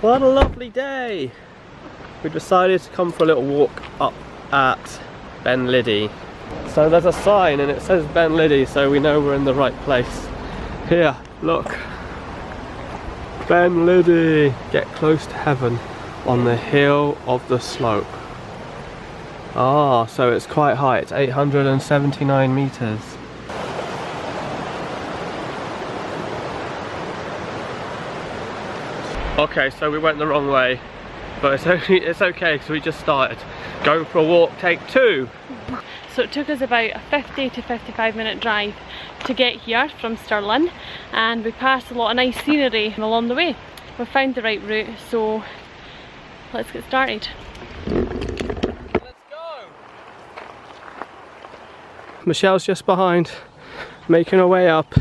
What a lovely day! We decided to come for a little walk up at Ben Ledi. So there's a sign and it says Ben Ledi, so we know we're in the right place. Here, look. Ben Ledi! Get close to heaven on the hill of the slope. Ah, so it's quite high, it's 879 meters. Okay, so we went the wrong way, but it's okay because we just started. Going for a walk, take 2. So it took us about a 50 to 55 minute drive to get here from Stirling, and we passed a lot of nice scenery along the way. We found the right route, so let's get started. Let's go! Michelle's just behind, making her way up.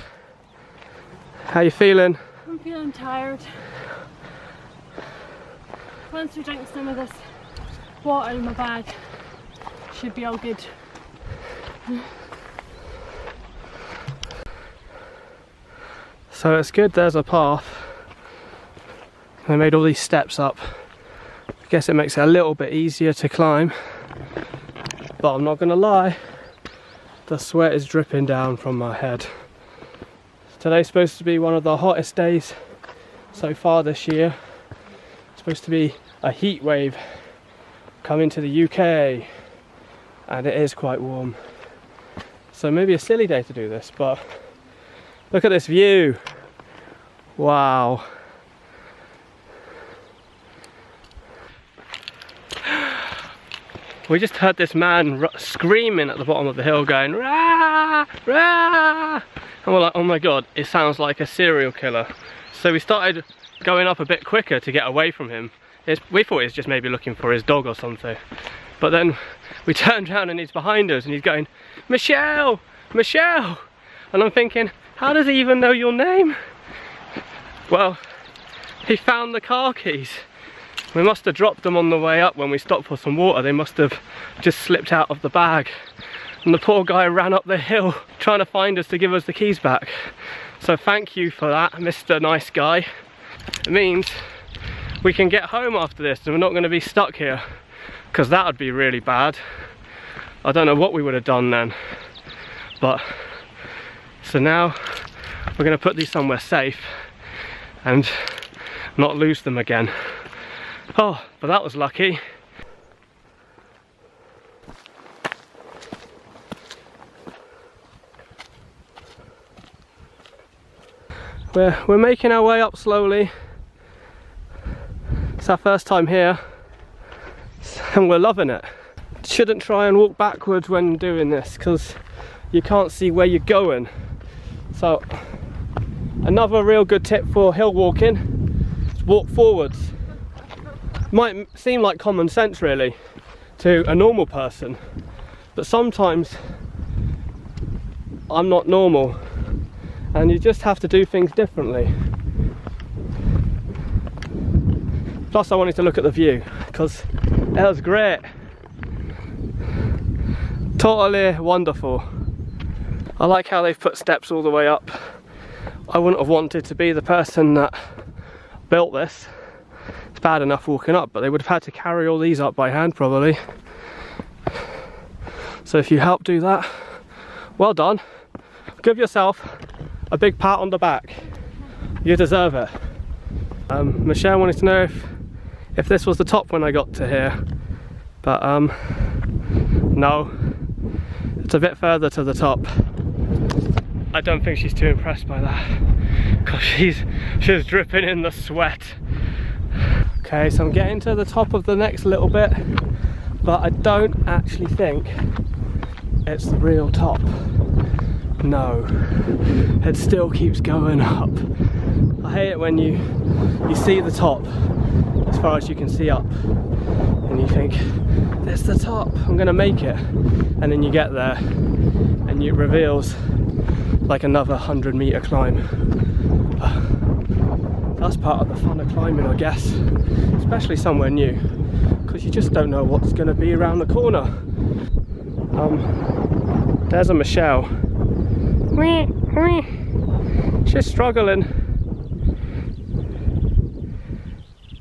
How you feeling? I'm feeling tired. Once we drink some of this water in my bag, should be all good. So it's good there's a path. They made all these steps up. I guess it makes it a little bit easier to climb. But I'm not gonna lie, the sweat is dripping down from my head. Today's supposed to be one of the hottest days so far this year. It's supposed to be a heat wave coming to the UK, and it is quite warm. So maybe a silly day to do this, but look at this view. Wow. We just heard this man screaming at the bottom of the hill going rah, rah, and we're like, oh my god, it sounds like a serial killer. So we started going up a bit quicker to get away from him. We thought he was just maybe looking for his dog or something. But then we turned around and he's behind us and he's going, Michelle, Michelle! And I'm thinking, how does he even know your name? Well, he found the car keys. We must have dropped them on the way up when we stopped for some water. They must have just slipped out of the bag. And the poor guy ran up the hill trying to find us to give us the keys back. So thank you for that, Mr. Nice Guy. It means we can get home after this and we're not going to be stuck here, because that would be really bad. I don't know what we would have done then. But so now we're going to put these somewhere safe and not lose them again. Oh, but that was lucky. We're making our way up slowly. It's our first time here and we're loving it. Shouldn't try and walk backwards when doing this because you can't see where you're going. So another real good tip for hill walking is walk forwards. Might seem like common sense really to a normal person, but sometimes I'm not normal and you just have to do things differently. Plus I wanted to look at the view because it was great. Totally wonderful. I like how they've put steps all the way up. I wouldn't have wanted to be the person that built this. It's bad enough walking up, but they would have had to carry all these up by hand probably. So if you help do that, well done. Give yourself a big pat on the back. You deserve it. Michelle wanted to know if this was the top when I got to here, but no, it's a bit further to the top. I don't think she's too impressed by that because she's dripping in the sweat. Okay, so I'm getting to the top of the next little bit, but I don't actually think it's the real top. No, it still keeps going up. I hate it when you see the top as far as you can see up and you think, there's the top, I'm gonna make it, and then you get there and it reveals like another 100-meter climb. That's part of the fun of climbing, I guess, especially somewhere new, because you just don't know what's going to be around the corner. There's a Michelle. She's struggling.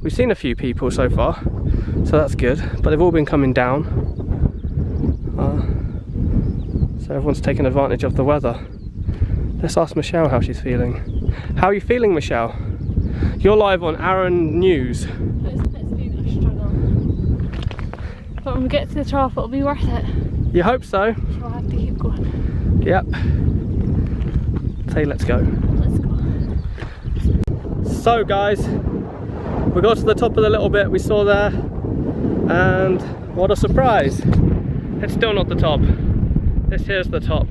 We've seen a few people so far, so that's good, but they've all been coming down. So everyone's taking advantage of the weather. Let's ask Michelle how she's feeling. How are you feeling, Michelle? You're live on Aaron News. It's been a struggle. But when we get to the trough, it'll be worth it. You hope so? So I'll have to keep going. Yep. Say let's go. Let's go. So guys, we got to the top of the little bit we saw there, and what a surprise. It's still not the top. This here's the top.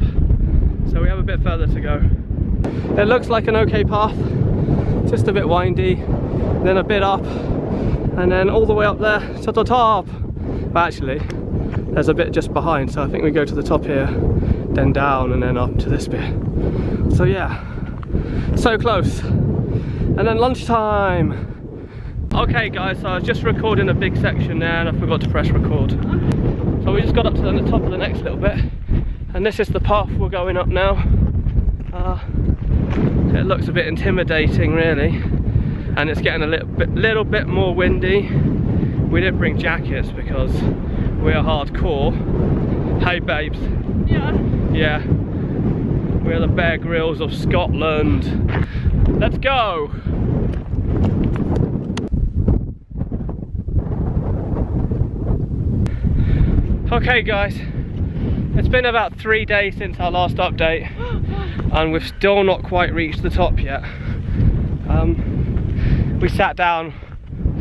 So we have a bit further to go. It looks like an okay path, just a bit windy, then a bit up, and then all the way up there to the top. But actually, there's a bit just behind, so I think we go to the top here, then down, and then up to this bit. So yeah, so close. And then lunchtime. Okay guys, so I was just recording a big section there and I forgot to press record. So we just got up to the top of the next little bit, and this is the path we're going up now. It looks a bit intimidating really, and it's getting a little bit more windy. We didn't bring jackets because we're hardcore. Hey babes. Yeah. Yeah. We're the Bear Grylls of Scotland. Let's go! Okay guys, it's been about 3 days since our last update and we've still not quite reached the top yet. We sat down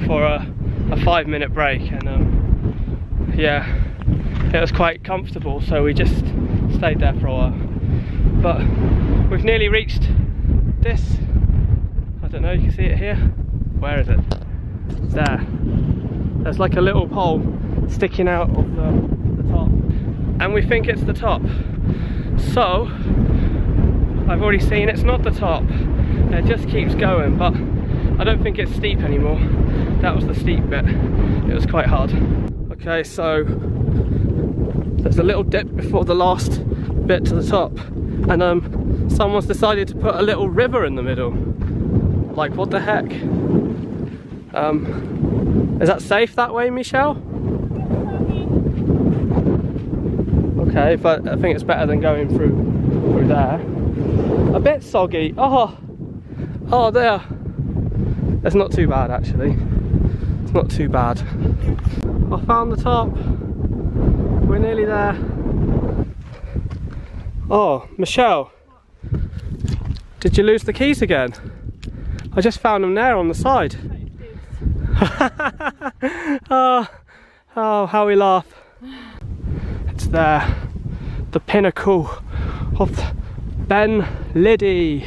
for a 5-minute break and yeah, it was quite comfortable, so we just stayed there for a while. But we've nearly reached this, I don't know, you can see it here. Where is it? There. There's like a little pole sticking out of the top, and we think it's the top. So I've already seen it's not the top. It just keeps going, but I don't think it's steep anymore. That was the steep bit. It was quite hard. Okay, so there's a little dip before the last bit to the top, and someone's decided to put a little river in the middle. Like, what the heck? Is that safe that way, Michelle? Okay, but I think it's better than going through there. A bit soggy. Oh, there. It's not too bad actually. It's not too bad. I found the top. We're nearly there. Oh, Michelle. Did you lose the keys again? I just found them there on the side. Oh, how we laugh. It's there. The pinnacle of Ben Ledi.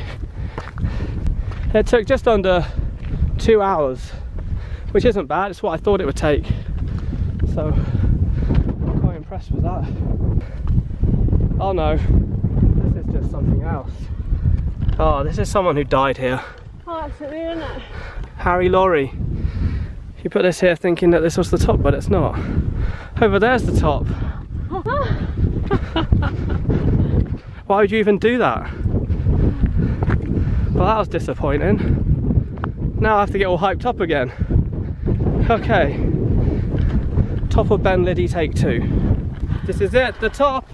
It took just under 2 hours, which isn't bad. It's what I thought it would take. So, I'm quite impressed with that. Oh no, this is just something else. Oh, this is someone who died here. Oh, that's it, isn't it? Harry Laurie. He put this here thinking that this was the top, but it's not. Over there's the top. Why would you even do that? Well, that was disappointing. Now I have to get all hyped up again. Okay. Top of Ben Ledi, take 2. This is it, the top.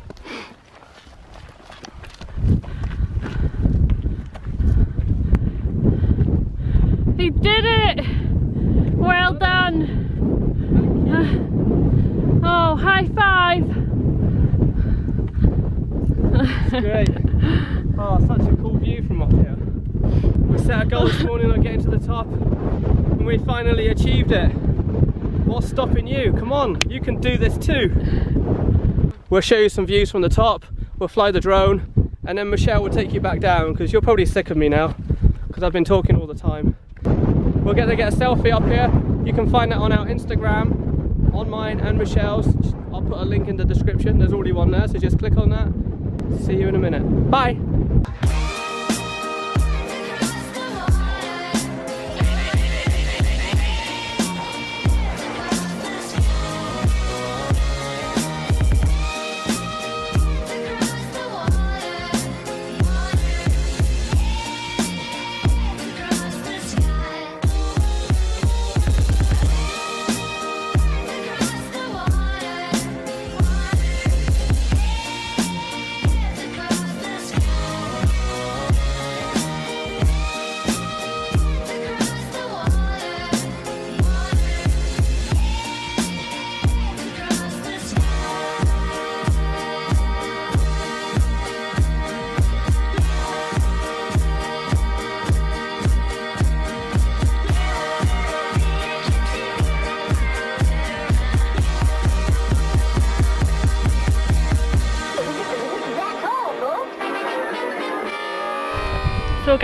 He did it! Well done! Oh, high five! Great. Oh, such a cool view from up here. We set a goal this morning on getting to the top, and we finally achieved it. What's stopping you? Come on, you can do this too. We'll show you some views from the top, we'll fly the drone, and then Michelle will take you back down, because you're probably sick of me now, because I've been talking all the time. We'll get to get a selfie up here. You can find that on our Instagram, on mine and Michelle's. I'll put a link in the description. There's already one there, so just click on that. See you in a minute. Bye!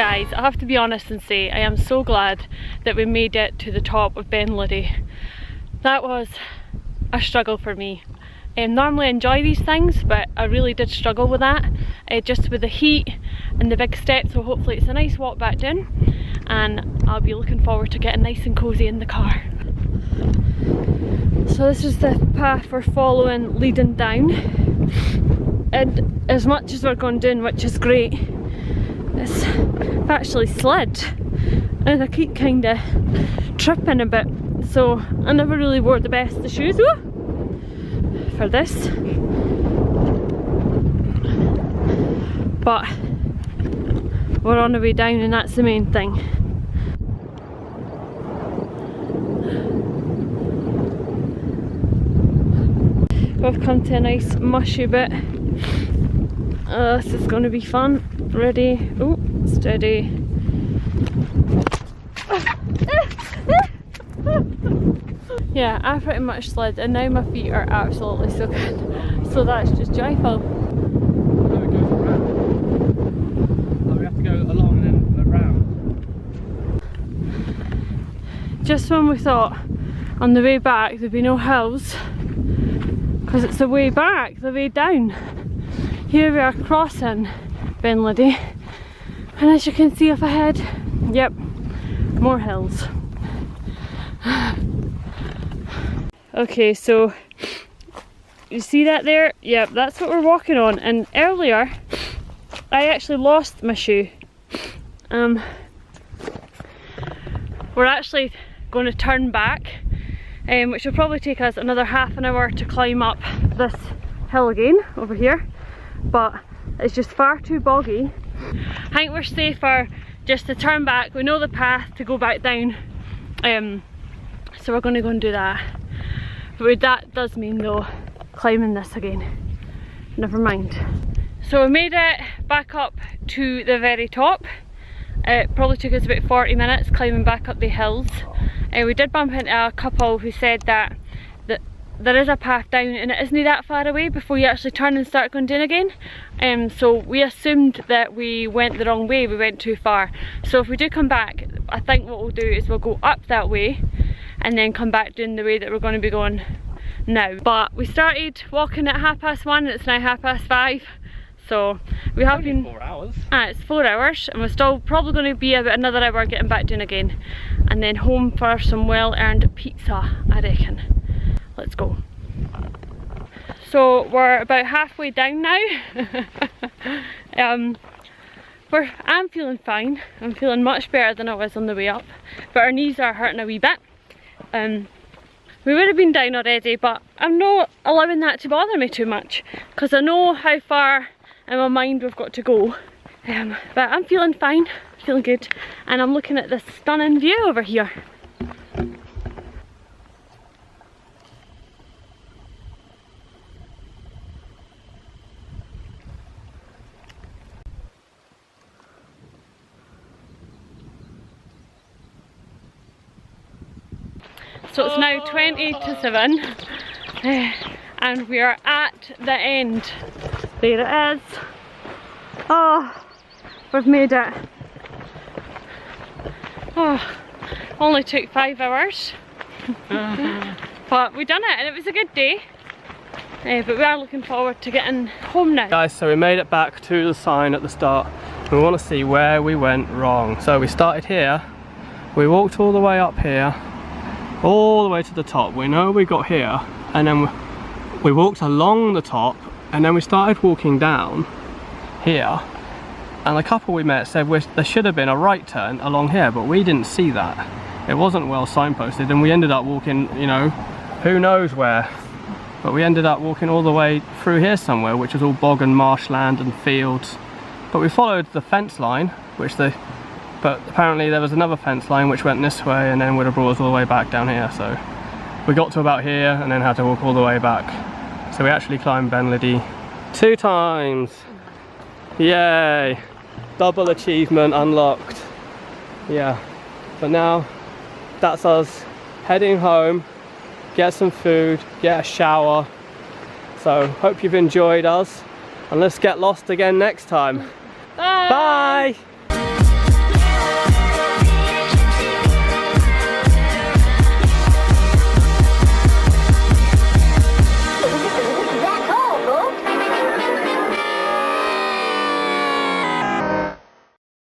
Guys, I have to be honest and say I am so glad that we made it to the top of Ben Ledi. That was a struggle for me. Normally I enjoy these things, but I really did struggle with that, just with the heat and the big steps. So hopefully it's a nice walk back down, and I'll be looking forward to getting nice and cozy in the car. So this is the path we're following leading down, and as much as we're going down, which is great, it's actually slid and I keep kind of tripping a bit, so I never really wore the best of shoes for this, but we're on the way down and that's the main thing. We've come to a nice mushy bit. This is going to be fun. Ready? Oh, steady. Yeah, I pretty much slid and now my feet are absolutely soaking. So that's just joyful. We have to go along and then around. Just when we thought on the way back there'd be no hills, because it's the way back, the way down. Here we are crossing Ben Ledi, and as you can see up ahead, yep, more hills. Okay, so you see that there? Yep, that's what we're walking on. And earlier I actually lost my shoe. We're actually going to turn back, which will probably take us another half an hour to climb up this hill again over here, but it's just far too boggy. I think we're safer just to turn back. We know the path to go back down, so we're going to go and do that. But that does mean though climbing this again. Never mind. So we made it back up to the very top. It probably took us about 40 minutes climbing back up the hills. We did bump into a couple who said that there is a path down and it isn't that far away before you actually turn and start going down again. So we assumed that we went the wrong way, we went too far. So if we do come back, I think what we'll do is we'll go up that way and then come back down the way that we're going to be going now. But we started walking at 1:30 and it's now 5:30. So we have been 4 hours. It's 4 hours, and we're still probably going to be about another hour getting back down again, and then home for some well-earned pizza, I reckon. Let's go. So we're about halfway down now. I'm feeling fine. I'm feeling much better than I was on the way up, but our knees are hurting a wee bit. We would have been down already, but I'm not allowing that to bother me too much, because I know how far in my mind we've got to go. But I'm feeling fine, feeling good, and I'm looking at this stunning view over here. So it's now 20 to 7 and we are at the end. There it is. Oh, we've made it. Oh, only took 5 hours. But we done it and it was a good day. But we are looking forward to getting home now. Guys, so we made it back to the sign at the start. We want to see where we went wrong. So we started here, we walked all the way up here, all the way to the top. We know we got here, and then we walked along the top, and then we started walking down here, and the couple we met said there should have been a right turn along here, but we didn't see that. It wasn't well signposted, and we ended up walking, you know, who knows where, but we ended up walking all the way through here somewhere, which is all bog and marshland and fields. But we followed the fence line, but apparently there was another fence line which went this way and then would have brought us all the way back down here. So we got to about here and then had to walk all the way back. So we actually climbed Ben Ledi 2 times. Yay! Double achievement unlocked. Yeah. But now that's us heading home, get some food, get a shower. So hope you've enjoyed us, and let's get lost again next time. Bye! Bye!